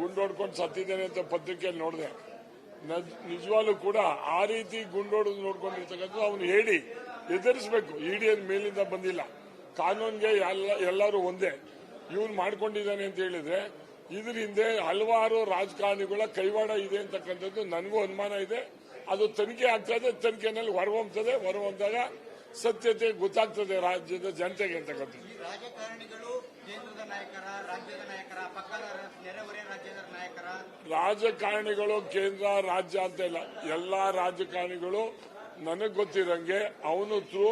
ಗುಂಡೊಡ್ಕೊಂಡು ಸತ್ತಿದ್ದೇನೆ ಅಂತ ಪತ್ರಿಕೆಯಲ್ಲಿ ನೋಡಿದೆ. ನಿಜವಾಗ್ಲೂ ಕೂಡ ಆ ರೀತಿ ಗುಂಡೊಡೆದು ನೋಡ್ಕೊಂಡಿರ್ತಕ್ಕಂಥ ಅವನು ಹೇಳಿ ಎದುರಿಸಬೇಕು. ಇಡಿಯನ್ ಮೇಲಿಂದ ಬಂದಿಲ್ಲ, ಕಾನೂನಿಗೆ ಎಲ್ಲರೂ ಒಂದೇ. ಇವನು ಮಾಡ್ಕೊಂಡಿದ್ದಾನೆ ಅಂತ ಹೇಳಿದ್ರೆ ಇದ್ರ ಹಿಂದೆ ಹಲವಾರು ರಾಜಕಾರಣಿಗಳ ಕೈವಾಡ ಇದೆ ಅಂತಕ್ಕಂಥದ್ದು ನನಗೂ ಅನುಮಾನ ಇದೆ. ಅದು ತನಿಖೆ ಆಗ್ತದೆ, ತನಿಖೆನಲ್ಲಿ ಹೊರಹೊಮ್ಮುತ್ತದೆ. ಹೊರಹೊಮ್ಮಿದಾಗ ಸತ್ಯತೆ ಗೊತ್ತಾಗ್ತದೆ ರಾಜ್ಯದ ಜನತೆಗೆ ಅಂತಕ್ಕಂಥದ್ದು. ರಾಜಕಾರಣಿಗಳು ಕೇಂದ್ರದ ನಾಯಕರ, ರಾಜ್ಯದ ನಾಯಕರ, ಪಕ್ಕದ ನೆರೆಹೊರೆ ರಾಜ್ಯದ ನಾಯಕರ, ರಾಜಕಾರಣಿಗಳು ಕೇಂದ್ರ ರಾಜ್ಯ ಅಂತ ಇಲ್ಲ, ಎಲ್ಲಾ ರಾಜಕಾರಣಿಗಳು ನನಗೆ ಗೊತ್ತಿರಂಗೆ ಅವನು ಥ್ರೂ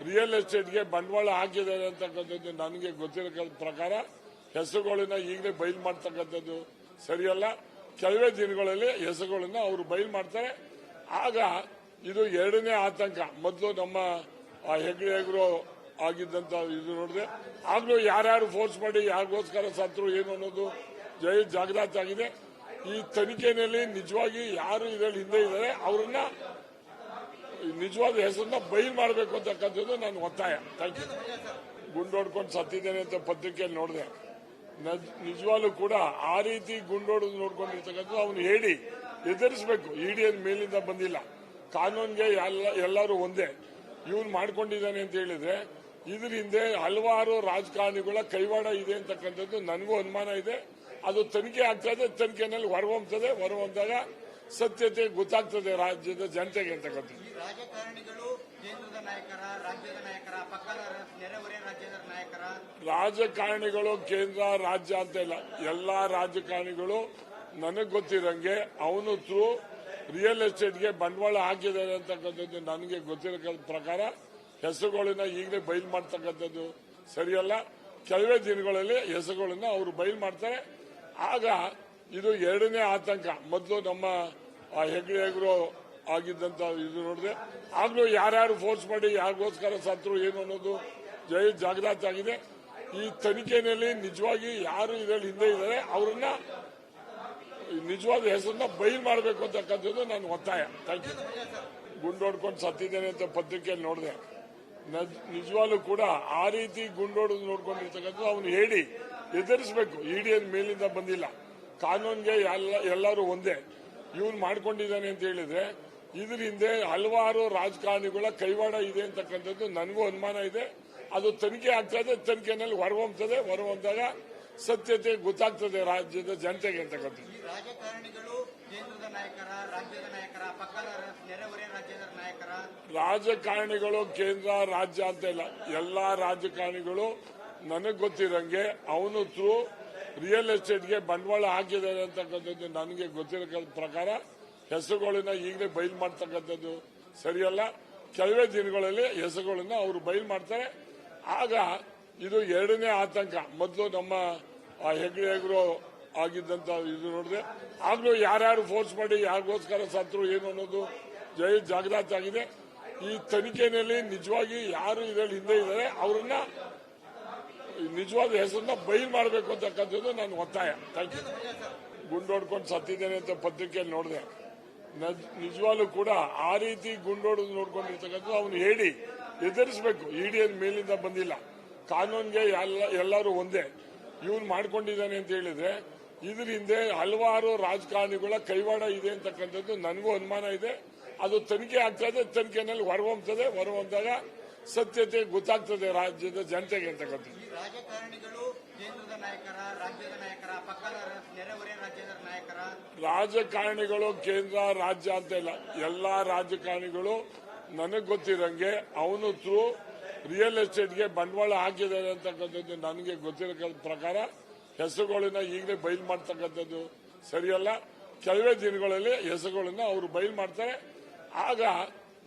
ರಿಯಲ್ ಎಸ್ಟೇಟ್ಗೆ ಬಂಡವಾಳ ಹಾಕಿದ್ದಾರೆ ಅಂತಕ್ಕಂಥದ್ದು ನನಗೆ ಗೊತ್ತಿರೋ ಪ್ರಕಾರ ಹೆಸರುಗಳನ್ನ ಈಗಲೇ ಬಯಲು ಮಾಡ್ತಕ್ಕಂಥದ್ದು ಸರಿಯಲ್ಲ. ಕೆಲವೇ ದಿನಗಳಲ್ಲಿ ಹೆಸರುಗಳನ್ನ ಅವರು ಬಯಲು ಮಾಡ್ತಾರೆ. ಆಗ ಇದು ಎರಡನೇ ಆತಂಕ. ಮೊದಲು ನಮ್ಮ ಹೆಗ್ಗಡೆ ಆಗಿದ್ದಂತ ಇದು ನೋಡಿದೆ, ಆಗ್ಲೂ ಯಾರ್ಯಾರು ಫೋರ್ಸ್ ಮಾಡಿ ಯಾರಿಗೋಸ್ಕರ ಸತ್ರು ಏನು ಅನ್ನೋದು ಜಾಗೃತ ಆಗಿದೆ. ಈ ತನಿಖೆಯಲ್ಲಿ ನಿಜವಾಗಿ ಯಾರು ಇದರಲ್ಲಿ ಹಿಂದೆ ಇದ್ದಾರೆ ಅವರನ್ನ ನಿಜವಾದ ಹೆಸರನ್ನ ಬಯಲು ಮಾಡಬೇಕು ಅಂತಕ್ಕಂಥದ್ದು ನನ್ನ ಒತ್ತಾಯ. Thank you. ಗುಂಡೊಡ್ಕೊಂಡು ಸತ್ತಿದ್ದೇನೆ ಅಂತ ಪತ್ರಿಕೆಯಲ್ಲಿ ನೋಡಿದೆ. ನಿಜವಾಗ್ಲೂ ಕೂಡ ಆ ರೀತಿ ಗುಂಡೊಡೆದು ನೋಡ್ಕೊಂಡಿರ್ತಕ್ಕಂಥ ಅವನು ಹೇಳಿ ಎದುರಿಸಬೇಕು. ಇಡಿಯನ್ ಮೇಲಿಂದ ಬಂದಿಲ್ಲ, ಕಾನೂನಿಗೆ ಎಲ್ಲರೂ ಒಂದೇ. ಇವನು ಮಾಡ್ಕೊಂಡಿದ್ದಾನೆ ಅಂತ ಹೇಳಿದ್ರೆ ಇದ್ರ ಹಿಂದೆ ಹಲವಾರು ರಾಜಕಾರಣಿಗಳ ಕೈವಾಡ ಇದೆ ಅಂತಕ್ಕಂಥದ್ದು ನನಗೂ ಅನುಮಾನ ಇದೆ. ಅದು ತನಿಖೆ ಆಗ್ತದೆ, ತನಿಖೆನಲ್ಲಿ ಹೊರಹೊಮ್ಮುತ್ತದೆ. ಹೊರಹೊಮ್ಮಿದಾಗ ಸತ್ಯತೆ ಗೊತ್ತಾಗ್ತದೆ ರಾಜ್ಯದ ಜನತೆಗೆ ಅಂತಕ್ಕಂಥದ್ದು. ರಾಜಕಾರಣಿಗಳು ಕೇಂದ್ರದ ನಾಯಕರ, ರಾಜ್ಯದ ನಾಯಕರ, ಪಕ್ಕದ ನೆರೆಹೊರೆ ರಾಜ್ಯದ ನಾಯಕರ, ರಾಜಕಾರಣಿಗಳು ಕೇಂದ್ರ ರಾಜ್ಯ ಅಂತ ಇಲ್ಲ, ಎಲ್ಲಾ ರಾಜಕಾರಣಿಗಳು ನನಗೆ ಗೊತ್ತಿರಂಗೆ ಅವನು ಥ್ರೂ ರಿಯಲ್ ಎಸ್ಟೇಟ್ಗೆ ಬಂಡವಾಳ ಹಾಕಿದ್ದಾರೆ ಅಂತಕ್ಕಂಥದ್ದು ನನಗೆ ಗೊತ್ತಿರೋ ಪ್ರಕಾರ ಹೆಸರುಗಳನ್ನ ಈಗಲೇ ಬಯಲು ಮಾಡ್ತಕ್ಕಂಥದ್ದು ಸರಿಯಲ್ಲ. ಕೆಲವೇ ದಿನಗಳಲ್ಲಿ ಹೆಸರುಗಳನ್ನ ಅವರು ಬಯಲು ಮಾಡ್ತಾರೆ. ಆಗ ಇದು ಎರಡನೇ ಆತಂಕ. ಮೊದಲು ನಮ್ಮ ಹೆಗ್ಗಡೆ ಆಗಿದ್ದಂತ ಇದು ನೋಡಿದೆ, ಆಗ್ಲೂ ಯಾರ್ಯಾರು ಫೋರ್ಸ್ ಮಾಡಿ ಯಾರಿಗೋಸ್ಕರ ಸತ್ರು ಏನು ಅನ್ನೋದು ಜಾಗೃತ ಆಗಿದೆ. ಈ ತನಿಖೆಯಲ್ಲಿ ನಿಜವಾಗಿ ಯಾರು ಇದರಲ್ಲಿ ಹಿಂದೆ ಇದ್ದಾರೆ ಅವರನ್ನ ನಿಜವಾದ ಹೆಸರನ್ನ ಬಯಲು ಮಾಡಬೇಕು ಅಂತಕ್ಕಂಥದ್ದು ನನ್ನ ಒತ್ತಾಯ. Thank you. ಗುಂಡೊಡ್ಕೊಂಡು ಸತ್ತಿದ್ದೇನೆ ಅಂತ ಪತ್ರಿಕೆಯಲ್ಲಿ ನೋಡಿದೆ. ನಿಜವಾಗ್ಲೂ ಕೂಡ ಆ ರೀತಿ ಗುಂಡೊಡೆದು ನೋಡ್ಕೊಂಡಿರ್ತಕ್ಕಂಥ ಅವನು ಹೇಳಿ ಎದುರಿಸಬೇಕು. ಇಡಿಯನ್ ಮೇಲಿಂದ ಬಂದಿಲ್ಲ, ಕಾನೂನಿಗೆ ಎಲ್ಲರೂ ಒಂದೇ. ಇವನು ಮಾಡ್ಕೊಂಡಿದ್ದಾನೆ ಅಂತ ಹೇಳಿದ್ರೆ ಇದ್ರ ಹಿಂದೆ ಹಲವಾರು ರಾಜಕಾರಣಿಗಳ ಕೈವಾಡ ಇದೆ ಅಂತಕ್ಕಂಥದ್ದು ನನಗೂ ಅನುಮಾನ ಇದೆ. ಅದು ತನಿಖೆ ಆಗ್ತದೆ, ತನಿಖೆನಲ್ಲಿ ಹೊರಹೊಮ್ಮುತ್ತದೆ. ಹೊರಹೊಮ್ಮಿದಾಗ ಸತ್ಯತೆ ಗೊತ್ತಾಗ್ತದೆ ರಾಜ್ಯದ ಜನತೆಗೆ ಅಂತಕ್ಕಂಥದ್ದು. ರಾಜಕಾರಣಿಗಳು ಕೇಂದ್ರದ ನಾಯಕರ, ರಾಜ್ಯದ ನಾಯಕರ, ಪಕ್ಕದ ನೆರೆಹೊರೆ ರಾಜ್ಯದ ನಾಯಕರ, ರಾಜಕಾರಣಿಗಳು ಕೇಂದ್ರ ರಾಜ್ಯ ಅಂತ ಇಲ್ಲ, ಎಲ್ಲಾ ರಾಜಕಾರಣಿಗಳು ನನಗೆ ಗೊತ್ತಿರಂಗೆ ಅವನು ಥ್ರೂ ರಿಯಲ್ ಎಸ್ಟೇಟ್ಗೆ ಬಂಡವಾಳ ಹಾಕಿದ್ದಾರೆ ಅಂತಕ್ಕಂಥದ್ದು ನನಗೆ ಗೊತ್ತಿರೋ ಪ್ರಕಾರ ಹೆಸರುಗಳನ್ನ ಈಗಲೇ ಬಯಲು ಮಾಡ್ತಕ್ಕಂಥದ್ದು ಸರಿಯಲ್ಲ. ಕೆಲವೇ ದಿನಗಳಲ್ಲಿ ಹೆಸರುಗಳನ್ನ ಅವರು ಬಯಲು ಮಾಡ್ತಾರೆ. ಆಗ ಇದು ಎರಡನೇ ಆತಂಕ. ಮೊದಲು ನಮ್ಮ ಹೆಗ್ಗಡೆ ಆಗಿದ್ದಂತ ಇದು ನೋಡಿದೆ, ಆಗ್ಲೂ ಯಾರ್ಯಾರು ಫೋರ್ಸ್ ಮಾಡಿ ಯಾರಿಗೋಸ್ಕರ ಸತ್ರು ಏನು ಅನ್ನೋದು ಜಾಗೃತ ಆಗಿದೆ. ಈ ತನಿಖೆಯಲ್ಲಿ ನಿಜವಾಗಿ ಯಾರು ಇದರಲ್ಲಿ ಹಿಂದೆ ಇದ್ದಾರೆ ಅವರನ್ನ ನಿಜವಾದ ಹೆಸರನ್ನ ಬಯಲು ಮಾಡಬೇಕು ಅಂತಕ್ಕಂಥದ್ದು ನನ್ನ ಒತ್ತಾಯ. Thank you. ಗುಂಡೊಡ್ಕೊಂಡು ಸತ್ತಿದ್ದೇನೆ ಅಂತ ಪತ್ರಿಕೆಯಲ್ಲಿ ನೋಡಿದೆ. ನಿಜವಾಗ್ಲೂ ಕೂಡ ಆ ರೀತಿ ಗುಂಡೊಡೆದು ನೋಡ್ಕೊಂಡಿರ್ತಕ್ಕಂಥ ಅವನು ಹೇಳಿ ಎದುರಿಸಬೇಕು. ಇಡಿಯನ್ ಮೇಲಿಂದ ಬಂದಿಲ್ಲ, ಕಾನೂನಿಗೆ ಎಲ್ಲರೂ ಒಂದೇ. ಇವನು ಮಾಡ್ಕೊಂಡಿದ್ದಾನೆ ಅಂತ ಹೇಳಿದ್ರೆ ಇದ್ರ ಹಿಂದೆ ಹಲವಾರು ರಾಜಕಾರಣಿಗಳ ಕೈವಾಡ ಇದೆ ಅಂತಕ್ಕಂಥದ್ದು ನನಗೂ ಅನುಮಾನ ಇದೆ. ಅದು ತನಿಖೆ ಆಗ್ತದೆ, ತನಿಖೆನಲ್ಲಿ ಹೊರಹೊಮ್ಮುತ್ತದೆ. ಹೊರಹೊಮ್ಮಿದಾಗ ಸತ್ಯತೆ ಗೊತ್ತಾಗ್ತದೆ ರಾಜ್ಯದ ಜನತೆಗೆ ಅಂತಕ್ಕಂಥದ್ದು. ರಾಜಕಾರಣಿಗಳು ಕೇಂದ್ರದ ನಾಯಕರ, ರಾಜ್ಯದ ನಾಯಕರ, ಪಕ್ಕದ ನೆರೆಹೊರೆ ರಾಜ್ಯದ ನಾಯಕರ, ರಾಜಕಾರಣಿಗಳು ಕೇಂದ್ರ ರಾಜ್ಯ ಅಂತ ಇಲ್ಲ, ಎಲ್ಲಾ ರಾಜಕಾರಣಿಗಳು ನನಗೆ ಗೊತ್ತಿರಂಗೆ ಅವನು ಥ್ರೂ ರಿಯಲ್ ಎಸ್ಟೇಟ್ಗೆ ಬಂಡವಾಳ ಹಾಕಿದ್ದಾರೆ ಅಂತಕ್ಕಂಥದ್ದು ನನಗೆ ಗೊತ್ತಿರೋ ಪ್ರಕಾರ ಹೆಸರುಗಳನ್ನ ಈಗಲೇ ಬಯಲು ಮಾಡ್ತಕ್ಕಂಥದ್ದು ಸರಿಯಲ್ಲ. ಕೆಲವೇ ದಿನಗಳಲ್ಲಿ ಹೆಸರುಗಳನ್ನ ಅವರು ಬಯಲು ಮಾಡ್ತಾರೆ. ಆಗ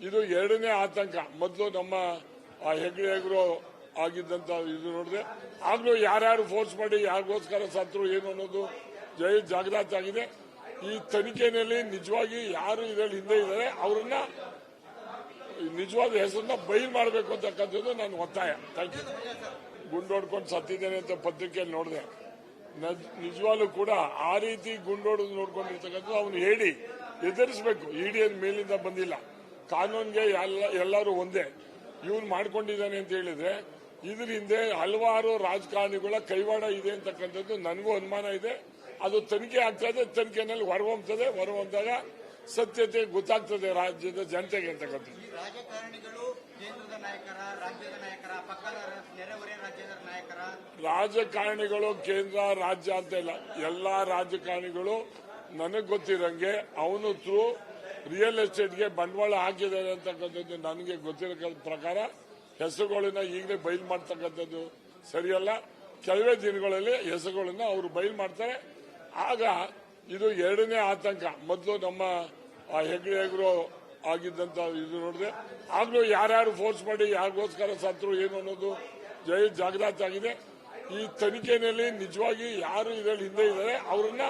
ಇದು ಎರಡನೇ ಆತಂಕ. ಮೊದಲು ನಮ್ಮ ಹೆಗ್ಗಡೆ ಆಗಿದ್ದಂತ ಇದು ನೋಡಿದೆ, ಆಗ್ಲೂ ಯಾರ್ಯಾರು ಫೋರ್ಸ್ ಮಾಡಿ ಯಾರಿಗೋಸ್ಕರ ಸತ್ರು ಏನು ಅನ್ನೋದು ಜಾಗೃತ ಆಗಿದೆ. ಈ ತನಿಖೆಯಲ್ಲಿ ನಿಜವಾಗಿ ಯಾರು ಇದರಲ್ಲಿ ಹಿಂದೆ ಇದ್ದಾರೆ ಅವರನ್ನ ನಿಜವಾದ ಹೆಸರನ್ನ ಬಯಲು ಮಾಡಬೇಕು ಅಂತಕ್ಕಂಥದ್ದು ನನ್ನ ಒತ್ತಾಯ. Thank you. ಗುಂಡೊಡ್ಕೊಂಡು ಸತ್ತಿದ್ದೇನೆ ಅಂತ ಪತ್ರಿಕೆಯಲ್ಲಿ ನೋಡಿದೆ. ನಿಜವಾಗ್ಲೂ ಕೂಡ ಆ ರೀತಿ ಗುಂಡೊಡೆದು ನೋಡ್ಕೊಂಡಿರ್ತಕ್ಕಂಥ ಅವನು ಹೇಳಿ ಎದುರಿಸಬೇಕು. ಇಡಿಯನ್ ಮೇಲಿಂದ ಬಂದಿಲ್ಲ, ಕಾನೂನಿಗೆ ಎಲ್ಲರೂ ಒಂದೇ. ಇವನು ಮಾಡ್ಕೊಂಡಿದ್ದಾನೆ ಅಂತ ಹೇಳಿದ್ರೆ ಇದ್ರ ಹಿಂದೆ ಹಲವಾರು ರಾಜಕಾರಣಿಗಳ ಕೈವಾಡ ಇದೆ ಅಂತಕ್ಕಂಥದ್ದು ನನಗೂ ಅನುಮಾನ ಇದೆ. ಅದು ತನಿಖೆ ಆಗ್ತದೆ, ತನಿಖೆನಲ್ಲಿ ಹೊರಹೊಮ್ಮಿದಾಗ ಸತ್ಯತೆ ಗೊತ್ತಾಗ್ತದೆ ರಾಜ್ಯದ ಜನತೆಗೆ ಅಂತಕ್ಕಂಥದ್ದು. ಈ ರಾಜಕಾರಣಿಗಳು ಕೇಂದ್ರದ ನಾಯಕರ, ರಾಜ್ಯದ ನಾಯಕರ, ಪಕ್ಕದ ನೆರೆಹೊರೆ ರಾಜ್ಯದ ನಾಯಕರ, ರಾಜಕಾರಣಿಗಳು ಕೇಂದ್ರ ರಾಜ್ಯ ಅಂತ ಇಲ್ಲ, ಎಲ್ಲಾ ರಾಜಕಾರಣಿಗಳು ನನಗೆ ಗೊತ್ತಿರಂಗೆ ಅವನು ಥ್ರೂ ರಿಯಲ್ ಎಸ್ಟೇಟ್ಗೆ ಬಂಡವಾಳ ಹಾಕಿದ್ದಾರೆ ಅಂತಕ್ಕಂಥದ್ದು ನನಗೆ ಗೊತ್ತಿರೋ ಪ್ರಕಾರ ಹೆಸರುಗಳನ್ನ ಈಗಲೇ ಬಯಲು ಮಾಡ್ತಕ್ಕಂಥದ್ದು ಸರಿಯಲ್ಲ. ಕೆಲವೇ ದಿನಗಳಲ್ಲಿ ಹೆಸರುಗಳನ್ನ ಅವರು ಬಯಲು ಮಾಡ್ತಾರೆ. ಆಗ ಇದು ಎರಡನೇ ಆತಂಕ. ಮೊದಲು ನಮ್ಮ ಹೆಗ್ಗಡೆ ಆಗಿದ್ದಂತ ಇದು ನೋಡಿದೆ, ಆಗ್ಲೂ ಯಾರ್ಯಾರು ಫೋರ್ಸ್ ಮಾಡಿ ಯಾರಿಗೋಸ್ಕರ ಸತ್ರು ಏನು ಅನ್ನೋದು ಜಾಗೃತಿ ಆಗಿದೆ. ಈ ತನಿಖೆಯಲ್ಲಿ ನಿಜವಾಗಿ ಯಾರು ಇದರಲ್ಲಿ ಹಿಂದೆ ಇದ್ದಾರೆ ಅವರನ್ನ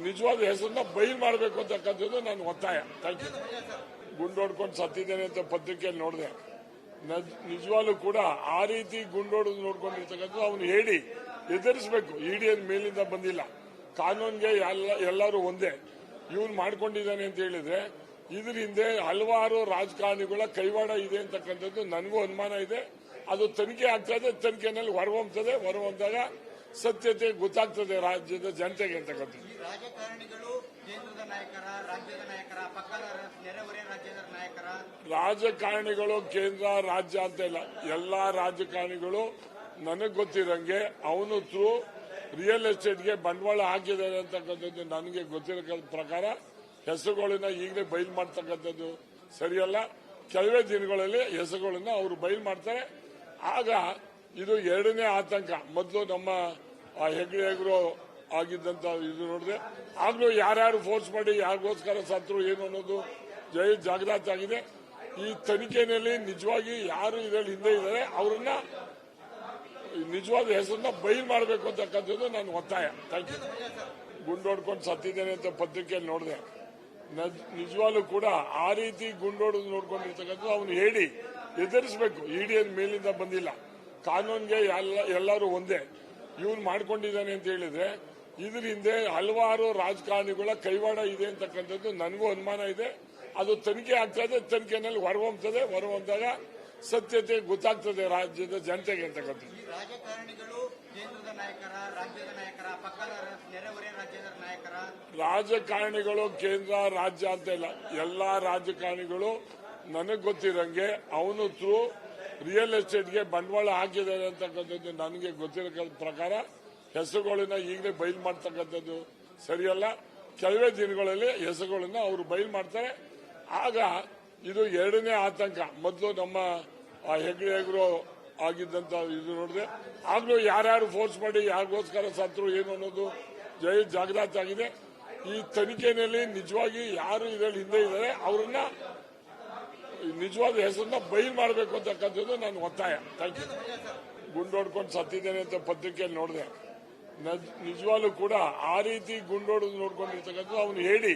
ನಿಜವಾದ ಹೆಸರನ್ನ ಬಯಲು ಮಾಡಬೇಕು ಅಂತಕ್ಕಂಥದ್ದು ನನ್ನ ಒತ್ತಾಯ. Thank you. ಗುಂಡೋಡ್ಕೊಂಡು ಸತ್ತಿದ್ದೇನೆ ಅಂತ ಪತ್ರಿಕೆಯಲ್ಲಿ ನೋಡಿದೆ. ನಿಜವಾಗ್ಲೂ ಕೂಡ ಆ ರೀತಿ ಗುಂಡೋಡೋದು ನೋಡ್ಕೊಂಡಿರ್ತಕ್ಕಂಥದ್ದು ಅವನು ಹೇಳಿ ಎದುರಿಸಬೇಕು. ಇಡಿಎನ್ ಮೇಲಿಂದ ಬಂದಿಲ್ಲ, ಕಾನೂನಿಗೆ ಎಲ್ಲರೂ ಒಂದೇ. ಇವನು ಮಾಡ್ಕೊಂಡಿದ್ದಾನೆ ಅಂತ ಹೇಳಿದ್ರೆ ಇದ್ರ ಹಿಂದೆ ಹಲವಾರು ರಾಜಕಾರಣಿಗಳ ಕೈವಾಡ ಇದೆ ಅಂತಕ್ಕಂಥದ್ದು ನನಗೂ ಅನುಮಾನ ಇದೆ. ಅದು ತನಿಖೆ ಆಗ್ತದೆ, ತನಿಖೆನಲ್ಲಿ ಹೊರಹೊಮ್ಮಿದಾಗ ಸತ್ಯತೆ ಗೊತ್ತಾಗ್ತದೆ ರಾಜ್ಯದ ಜನತೆಗೆ ಅಂತಕ್ಕಂಥದ್ದು. ಈ ರಾಜಕಾರಣಿಗಳು ಕೇಂದ್ರದ ನಾಯಕರ, ರಾಜ್ಯದ ನಾಯಕರ, ಪಕ್ಕದ ನೆರೆಹೊರೆ ರಾಜ್ಯದ ನಾಯಕರ, ರಾಜಕಾರಣಿಗಳು ಕೇಂದ್ರ ರಾಜ್ಯ ಅಂತ ಇಲ್ಲ, ಎಲ್ಲಾ ರಾಜಕಾರಣಿಗಳು ನನಗೆ ಗೊತ್ತಿರಂಗೆ ಅವನು ಥ್ರೂ ರಿಯಲ್ ಎಸ್ಟೇಟ್ಗೆ ಬಂಡವಾಳ ಹಾಕಿದ್ದಾರೆ ಅಂತಕ್ಕಂಥದ್ದು ನನಗೆ ಗೊತ್ತಿರೋ ಪ್ರಕಾರ ಹೆಸರುಗಳನ್ನ ಈಗಲೇ ಬಯಲು ಮಾಡ್ತಕ್ಕಂಥದ್ದು ಸರಿಯಲ್ಲ. ಕೆಲವೇ ದಿನಗಳಲ್ಲಿ ಹೆಸರುಗಳನ್ನ ಅವರು ಬಯಲು ಮಾಡ್ತಾರೆ. ಆಗ ಇದು ಎರಡನೇ ಆತಂಕ. ಮೊದಲು ನಮ್ಮ ಹೆಗ್ಗಡೆ ಆಗಿದ್ದಂತ ಇದು ನೋಡಿದೆ, ಆಗ್ಲೂ ಯಾರ್ಯಾರು ಫೋರ್ಸ್ ಮಾಡಿ ಯಾರಿಗೋಸ್ಕರ ಸತ್ರು ಏನು ಅನ್ನೋದು ಜಾಗೃತಿ ಆಗಿದೆ. ಈ ತನಿಖೆಯಲ್ಲಿ ನಿಜವಾಗಿ ಯಾರು ಇದರಲ್ಲಿ ಹಿಂದೆ ಇದ್ದಾರೆ ಅವರನ್ನ ನಿಜವಾದ ಹೆಸರನ್ನ ಬಯಲು ಮಾಡಬೇಕು ಅಂತಕ್ಕಂಥದ್ದು ನನ್ನ ಒತ್ತಾಯ. Thank you. ಗುಂಡೋಡ್ಕೊಂಡು ಸತ್ತಿದ್ದೇನೆ ಅಂತ ಪತ್ರಿಕೆಯಲ್ಲಿ ನೋಡಿದೆ. ನಿಜವಾಗ್ಲೂ ಕೂಡ ಆ ರೀತಿ ಗುಂಡೋಡೋದು ನೋಡ್ಕೊಂಡಿರ್ತಕ್ಕಂಥದ್ದು ಅವನು ಹೇಳಿ ಎದುರಿಸಬೇಕು. ಇಡಿಎನ್ ಮೇಲಿಂದ ಬಂದಿಲ್ಲ, ಕಾನೂನಿಗೆ ಎಲ್ಲರೂ ಒಂದೇ. ಇವನು ಮಾಡ್ಕೊಂಡಿದ್ದಾನೆ ಅಂತ ಹೇಳಿದ್ರೆ ಇದ್ರ ಹಿಂದೆ ಹಲವಾರು ರಾಜಕಾರಣಿಗಳ ಕೈವಾಡ ಇದೆ ಅಂತಕ್ಕಂಥದ್ದು ನನಗೂ ಅನುಮಾನ ಇದೆ. ಅದು ತನಿಖೆ ಆಗ್ತದೆ, ತನಿಖೆನಲ್ಲಿ ಹೊರಹೊಮ್ಮಿದಾಗ ಸತ್ಯತೆ ಗೊತ್ತಾಗ್ತದೆ ರಾಜ್ಯದ ಜನತೆಗೆ ಅಂತಕ್ಕಂಥದ್ದು. ಈ ರಾಜಕಾರಣಿಗಳು ಕೇಂದ್ರದ ನಾಯಕರ, ರಾಜ್ಯದ ನಾಯಕರ, ಪಕ್ಕದ ನೆರೆಹೊರೆ ರಾಜ್ಯದ ನಾಯಕರ, ರಾಜಕಾರಣಿಗಳು ಕೇಂದ್ರ ರಾಜ್ಯ ಅಂತ ಇಲ್ಲ, ಎಲ್ಲಾ ರಾಜಕಾರಣಿಗಳು ನನಗೆ ಗೊತ್ತಿರಂಗೆ ಅವನು ಥ್ರೂ ರಿಯಲ್ ಎಸ್ಟೇಟ್ಗೆ ಬಂಡವಾಳ ಹಾಕಿದ್ದಾರೆ ಅಂತಕ್ಕಂಥದ್ದು ನನಗೆ ಗೊತ್ತಿರೋ ಪ್ರಕಾರ ಹೆಸರುಗಳನ್ನ ಈಗಲೇ ಬಯಲು ಮಾಡ್ತಕ್ಕಂಥದ್ದು ಸರಿಯಲ್ಲ. ಕೆಲವೇ ದಿನಗಳಲ್ಲಿ ಹೆಸರುಗಳನ್ನ ಅವರು ಬಯಲು ಮಾಡ್ತಾರೆ. ಆಗ ಇದು ಎರಡನೇ ಆತಂಕ. ಮೊದಲು ನಮ್ಮ ಹೆಗ್ಗಡೆ ಆಗಿದ್ದಂತ ಇದು ನೋಡಿದೆ, ಆಗ್ಲೂ ಯಾರ್ಯಾರು ಫೋರ್ಸ್ ಮಾಡಿ ಯಾರಿಗೋಸ್ಕರ ಸತ್ರು ಏನು ಅನ್ನೋದು ಜಾಗೃತಿ ಆಗಿದೆ. ಈ ತನಿಖೆಯಲ್ಲಿ ನಿಜವಾಗಿ ಯಾರು ಇದರಲ್ಲಿ ಹಿಂದೆ ಇದ್ದಾರೆ ಅವರನ್ನ ನಿಜವಾದ ಹೆಸರನ್ನ ಬಯಲು ಮಾಡಬೇಕು ಅಂತಕ್ಕಂಥದ್ದು ನನ್ನ ಒತ್ತಾಯ. Thank you. ಗುಂಡೋಡ್ಕೊಂಡು ಸತ್ತಿದ್ದೇನೆ ಅಂತ ಪತ್ರಿಕೆಯಲ್ಲಿ ನೋಡಿದೆ. ನಿಜವಾಗ್ಲೂ ಕೂಡ ಆ ರೀತಿ ಗುಂಡೋಡೋದು ನೋಡ್ಕೊಂಡಿರ್ತಕ್ಕಂಥದ್ದು ಅವನು ಹೇಳಿ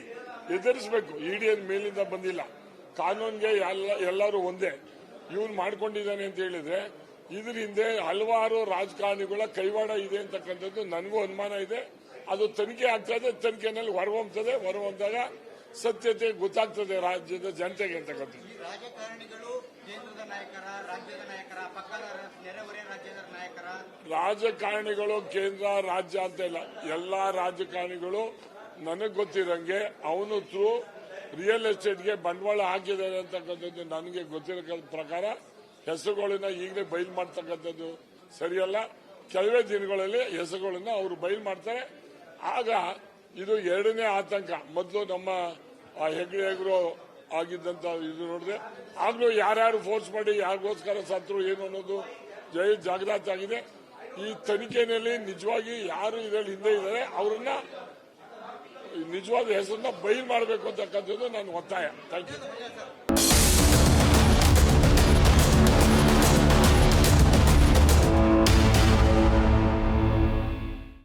ಎದುರಿಸಬೇಕು. ಇಡಿಎನ್ ಮೇಲಿಂದ ಬಂದಿಲ್ಲ, ಕಾನೂನಿಗೆ ಎಲ್ಲರೂ ಒಂದೇ. ಇವನು ಮಾಡ್ಕೊಂಡಿದ್ದಾನೆ ಅಂತ ಹೇಳಿದ್ರೆ ಇದ್ರ ಹಿಂದೆ ಹಲವಾರು ರಾಜಕಾರಣಿಗಳ ಕೈವಾಡ ಇದೆ ಅಂತಕ್ಕಂಥದ್ದು ನನಗೂ ಅನುಮಾನ ಇದೆ. ಅದು ತನಿಖೆ ಆಗ್ತದೆ, ತನಿಖೆನಲ್ಲಿ ಹೊರಹೊಮ್ಮಿದಾಗ ಸತ್ಯತೆ ಗೊತ್ತಾಗ್ತದೆ ರಾಜ್ಯದ ಜನತೆಗೆ ಅಂತಕ್ಕಂಥದ್ದು. ಈ ರಾಜಕಾರಣಿಗಳು ಕೇಂದ್ರದ ನಾಯಕರ, ರಾಜ್ಯದ ನಾಯಕರ, ಪಕ್ಕದ ನೆರೆಹೊರೆ ರಾಜ್ಯದ ನಾಯಕರ, ರಾಜಕಾರಣಿಗಳು ಕೇಂದ್ರ ರಾಜ್ಯ ಅಂತ ಇಲ್ಲ, ಎಲ್ಲಾ ರಾಜಕಾರಣಿಗಳು ನನಗೆ ಗೊತ್ತಿರಂಗೆ ಅವನು ಥ್ರೂ ರಿಯಲ್ ಎಸ್ಟೇಟ್ಗೆ ಬಂಡವಾಳ ಹಾಕಿದ್ದಾರೆ ಅಂತಕ್ಕಂಥದ್ದು ನನಗೆ ಗೊತ್ತಿರೋ ಪ್ರಕಾರ ಹೆಸರುಗಳನ್ನ ಈಗಲೇ ಬಯಲು ಮಾಡ್ತಕ್ಕಂಥದ್ದು ಸರಿಯಲ್ಲ. ಕೆಲವೇ ದಿನಗಳಲ್ಲಿ ಹೆಸರುಗಳನ್ನ ಅವರು ಬಯಲು ಮಾಡ್ತಾರೆ. ಆಗ ಇದು ಎರಡನೇ ಆತಂಕ. ಮೊದಲು ನಮ್ಮ ಹೆಗ್ಗಡೆ ಆಗಿದ್ದಂತ ಇದು ನೋಡಿದೆ, ಆಗ್ಲೂ ಯಾರ್ಯಾರು ಫೋರ್ಸ್ ಮಾಡಿ ಯಾರಿಗೋಸ್ಕರ ಸತ್ರು ಏನು ಅನ್ನೋದು ಜಾಗೃತಿ ಆಗಿದೆ. ಈ ತನಿಖೆಯಲ್ಲಿ ನಿಜವಾಗಿ ಯಾರು ಇದರಲ್ಲಿ ಹಿಂದೆ ಇದ್ದಾರೆ ಅವರನ್ನ ನಿಜವಾದ ಹೆಸರನ್ನ ಬಯಲು ಮಾಡಬೇಕು ಅಂತಕ್ಕಂಥದ್ದು ನನ್ನ ಒತ್ತಾಯ. Thank you.